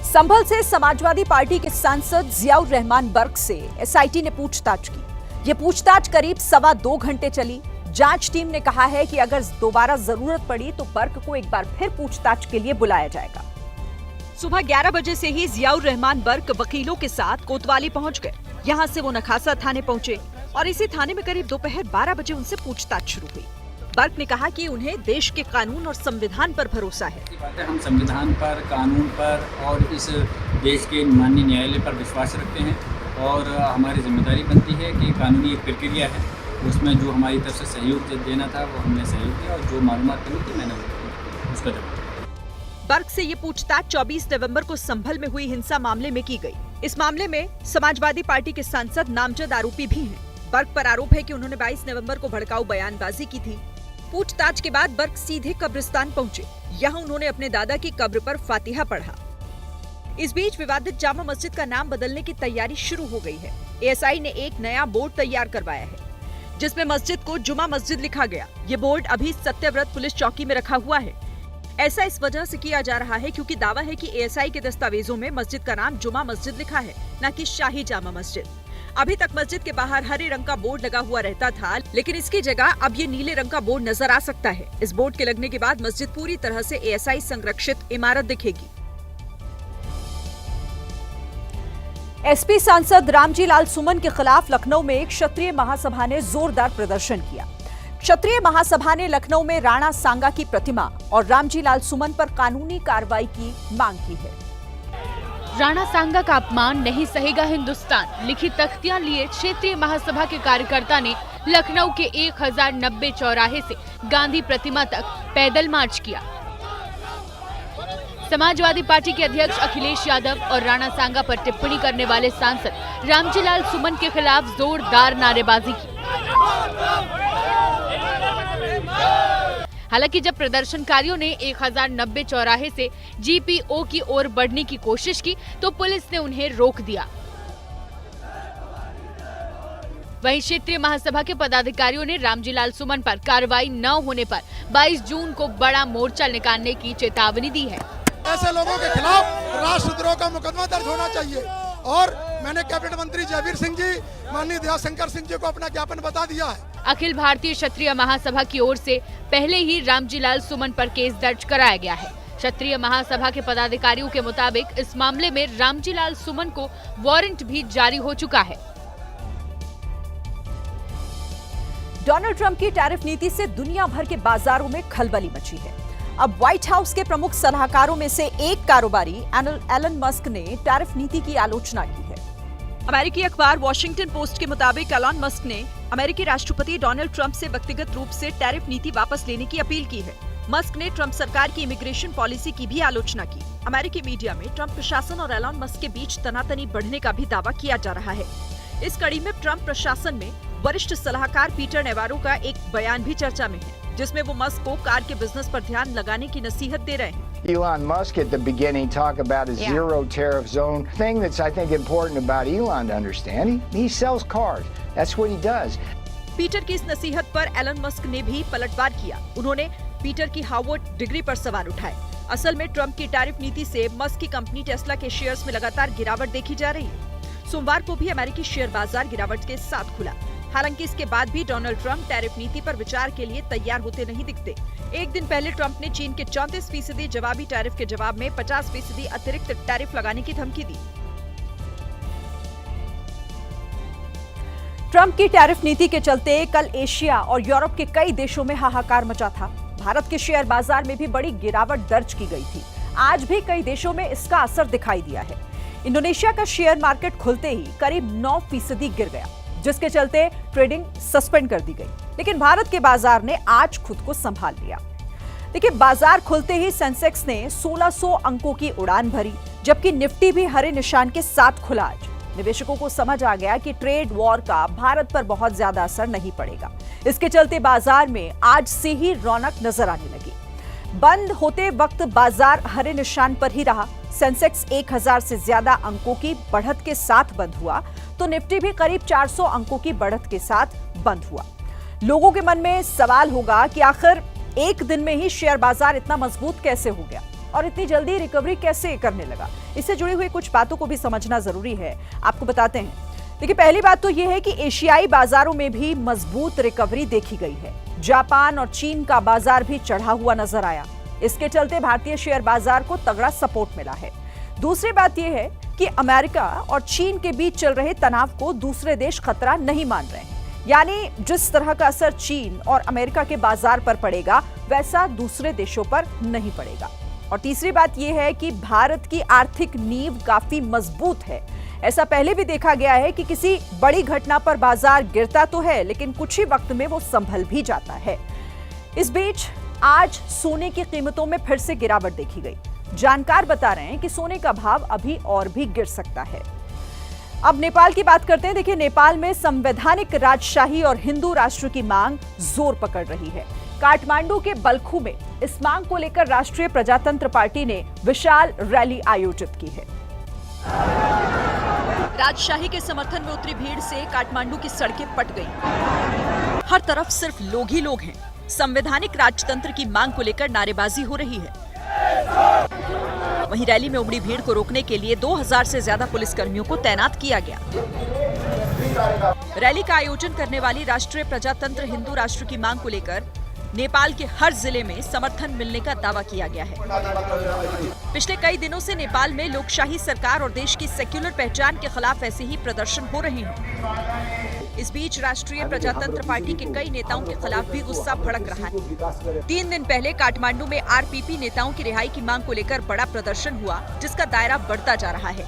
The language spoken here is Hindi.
संभल से समाजवादी पार्टी के सांसद जियाउर रहमान बर्क से एसआईटी ने पूछताछ की। ये पूछताछ करीब 2.25 घंटे चली। जांच टीम ने कहा है कि अगर दोबारा जरूरत पड़ी तो बर्क को एक बार फिर पूछताछ के लिए बुलाया जाएगा। सुबह 11 बजे से ही जियाउर रहमान बर्क वकीलों के साथ कोतवाली पहुंच गए। यहां से वो नखासा थाने पहुंचे और इसी थाने में करीब दोपहर 12 बजे उनसे पूछताछ शुरू हुई। बर्क ने कहा कि उन्हें देश के कानून और संविधान पर भरोसा है। हम संविधान पर, कानून पर और इस देश के माननीय न्यायालय पर विश्वास रखते हैं और हमारी जिम्मेदारी बनती है कि कानूनी एक प्रक्रिया है, उसमें जो हमारी तरफ से सहयोग देना था वो हमने सहयोग दिया और जो मालूमात मिली थी मैंने उसका जवाब। बर्क से ये पूछताछ 24 नवंबर को संभल में हुई हिंसा मामले में की गई। इस मामले में समाजवादी पार्टी के सांसद नामजद आरोपी भी हैं। बर्क पर आरोप है कि उन्होंने 22 नवंबर को भड़काऊ बयानबाजी की थी। पूछताछ के बाद बर्क सीधे कब्रिस्तान पहुंचे। यहां उन्होंने अपने दादा की कब्र पर फातिहा पढ़ा। इस बीच विवादित जामा मस्जिद का नाम बदलने की तैयारी शुरू हो गई है। एएसआई ने एक नया बोर्ड तैयार करवाया है जिसमें मस्जिद को जुमा मस्जिद लिखा गया। ये बोर्ड अभी सत्यव्रत पुलिस चौकी में रखा हुआ है। ऐसा इस वजह से किया जा रहा है क्योंकि दावा है कि एएसआई के दस्तावेजों में मस्जिद का नाम जुमा मस्जिद लिखा है, न कि शाही जामा मस्जिद। अभी तक मस्जिद के बाहर हरे रंग का बोर्ड लगा हुआ रहता था, लेकिन इसकी जगह अब ये नीले रंग का बोर्ड नजर आ सकता है। इस बोर्ड के लगने के बाद मस्जिद पूरी तरह से एएसआई संरक्षित इमारत दिखेगी। एसपी सांसद रामजी लाल सुमन के खिलाफ लखनऊ में एक क्षत्रिय महासभा ने जोरदार प्रदर्शन किया। क्षत्रिय महासभा ने लखनऊ में राणा सांगा की प्रतिमा और रामजी लाल सुमन पर कानूनी कार्रवाई की मांग की है। राणा सांगा का अपमान नहीं सहेगा हिंदुस्तान लिखी तख्तियां लिए क्षेत्रीय महासभा के कार्यकर्ता ने लखनऊ के 1090 चौराहे से गांधी प्रतिमा तक पैदल मार्च किया। समाजवादी पार्टी के अध्यक्ष अखिलेश यादव और राणा सांगा पर टिप्पणी करने वाले सांसद रामजी लाल सुमन के खिलाफ जोरदार नारेबाजी की। हालांकि जब प्रदर्शनकारियों ने 1090 चौराहे से जीपीओ की ओर बढ़ने की कोशिश की तो पुलिस ने उन्हें रोक दिया। वहीं क्षेत्रीय महासभा के पदाधिकारियों ने रामजी लाल सुमन पर कार्रवाई न होने पर 22 जून को बड़ा मोर्चा निकालने की चेतावनी दी है। ऐसे लोगों के खिलाफ राष्ट्रद्रोह का मुकदमा दर्ज होना चाहिए और मैंने कैबिनेट मंत्री जयवीर सिंह जी, माननीय दयाशंकर सिंह जी को अपना ज्ञापन बता दिया है। अखिल भारतीय क्षत्रिय महासभा की ओर से पहले ही रामजी लाल सुमन पर केस दर्ज कराया गया है। क्षत्रिय महासभा के पदाधिकारियों के मुताबिक इस मामले में रामजी लाल सुमन को वारंट भी जारी हो चुका है। डोनाल्ड ट्रंप की टैरिफ नीति से दुनिया भर के बाजारों में खलबली मची है। अब व्हाइट हाउस के प्रमुख सलाहकारों में से एक कारोबारी एलन मस्क ने टैरिफ नीति की आलोचना की है। अमेरिकी अखबार वॉशिंगटन पोस्ट के मुताबिक एलन मस्क ने अमेरिकी राष्ट्रपति डोनाल्ड ट्रंप से व्यक्तिगत रूप से टैरिफ नीति वापस लेने की अपील की है। मस्क ने ट्रंप सरकार की इमिग्रेशन पॉलिसी की भी आलोचना की। अमेरिकी मीडिया में ट्रंप प्रशासन और एलन मस्क के बीच तनातनी बढ़ने का भी दावा किया जा रहा है। इस कड़ी में ट्रंप प्रशासन में वरिष्ठ सलाहकार पीटर नेवारो का एक बयान भी चर्चा में है, जिसमें वो मस्क को कार के बिजनेस पर ध्यान लगाने की नसीहत दे रहे हैं। Elon Musk at the beginning talk about a zero tariff zone. Thing that's I think important about Elon to understand. He sells cars. That's what he does. Peter की इस नसीहत पर एलन मस्क ने भी पलटवार किया। उन्होंने पीटर की हार्वर्ड डिग्री पर सवाल उठाए। असल में ट्रंप की टैरिफ नीति से मस्क की कंपनी टेस्ला के शेयर्स में लगातार गिरावट देखी जा रही है। सोमवार को भी अमेरिकी शेयर बाजार गिरावट के साथ खुला। हालांकि इसके बाद भी डोनाल्ड ट्रंप टैरिफ नीति पर विचार के लिए तैयार होते नहीं दिखते। एक दिन पहले ट्रंप ने चीन के 34% जवाबी टैरिफ के जवाब में 50% अतिरिक्त टैरिफ लगाने की धमकी दी। ट्रंप की टैरिफ नीति के चलते कल एशिया और यूरोप के कई देशों में हाहाकार मचा था। भारत के शेयर बाजार में भी बड़ी गिरावट दर्ज की गई थी। आज भी कई देशों में इसका असर दिखाई दिया है। इंडोनेशिया का शेयर मार्केट खुलते ही करीब 9% गिर गया, जिसके चलते ट्रेडिंग सस्पेंड कर दी गई। लेकिन भारत के बाजार ने आज खुद को संभाल लिया। देखिए, बाजार खुलते ही सेंसेक्स ने 1600 अंकों की उड़ान भरी, जबकि निफ्टी भी हरे निशान के साथ खुला। आज निवेशकों को समझ आ गया कि ट्रेड वॉर का भारत पर बहुत ज्यादा असर नहीं पड़ेगा। इसके चलते बाजार में आज से ही रौनक नजर आने लगी। बंद होते वक्त बाजार हरे निशान पर ही रहा। सेंसेक्स 1000 से ज्यादा अंकों की बढ़त के साथ बंद हुआ, तो निफ्टी भी करीब 400 अंकों की बढ़त के साथ बंद हुआ। लोगों के मन में सवाल होगा कि आखिर एक दिन में ही शेयर बाजार इतना मजबूत कैसे हो गया। और इतनी जल्दी रिकवरी कैसे करने लगा? इससे जुड़ी हुई कुछ बातों को भी समझना जरूरी है, आपको बताते हैं। देखिए, पहली बात तो यह है कि एशियाई बाजारों में भी मजबूत रिकवरी देखी गई है। जापान और चीन का बाजार भी चढ़ा हुआ नजर आया। इसके चलते भारतीय शेयर बाजार को तगड़ा सपोर्ट मिला है। दूसरी बात यह है कि अमेरिका और चीन के बीच चल रहे तनाव को दूसरे देश खतरा नहीं मान रहे हैं। यानी जिस तरह का असर चीन और अमेरिका के बाजार पर पड़ेगा, वैसा दूसरे देशों पर नहीं पड़ेगा। और तीसरी बात यह है कि भारत की आर्थिक नींव काफी मजबूत है। ऐसा पहले भी देखा गया है कि किसी बड़ी घटना पर बाजार गिरता तो है, लेकिन कुछ ही वक्त में वो संभल भी जाता है। इस बीच आज सोने की कीमतों में फिर से गिरावट देखी गई। जानकार बता रहे हैं कि सोने का भाव अभी और भी गिर सकता है। अब नेपाल की बात करते हैं। देखिए, नेपाल में संवैधानिक राजशाही और हिंदू राष्ट्र की मांग जोर पकड़ रही है। काठमांडू के बल्खू में इस मांग को लेकर राष्ट्रीय प्रजातंत्र पार्टी ने विशाल रैली आयोजित की है। राजशाही के समर्थन में उतरी भीड़ से काठमांडू की सड़कें पट गईं। हर तरफ सिर्फ लोग ही लोग हैं। संवैधानिक राजतंत्र की मांग को लेकर नारेबाजी हो रही है। वहीं रैली में उमड़ी भीड़ को रोकने के लिए 2000 से ज्यादा पुलिसकर्मियों को तैनात किया गया। रैली का आयोजन करने वाली राष्ट्रीय प्रजातंत्र हिंदू राष्ट्र की मांग को लेकर नेपाल के हर जिले में समर्थन मिलने का दावा किया गया है। पिछले कई दिनों से नेपाल में लोकशाही सरकार और देश की सेक्युलर पहचान के खिलाफ ऐसे ही प्रदर्शन हो रहे हैं। इस बीच राष्ट्रीय प्रजातंत्र पार्टी के कई नेताओं के खिलाफ भी गुस्सा भड़क रहा है। 3 दिन पहले काठमांडू में आरपीपी नेताओं की रिहाई की मांग को लेकर बड़ा प्रदर्शन हुआ, जिसका दायरा बढ़ता जा रहा है।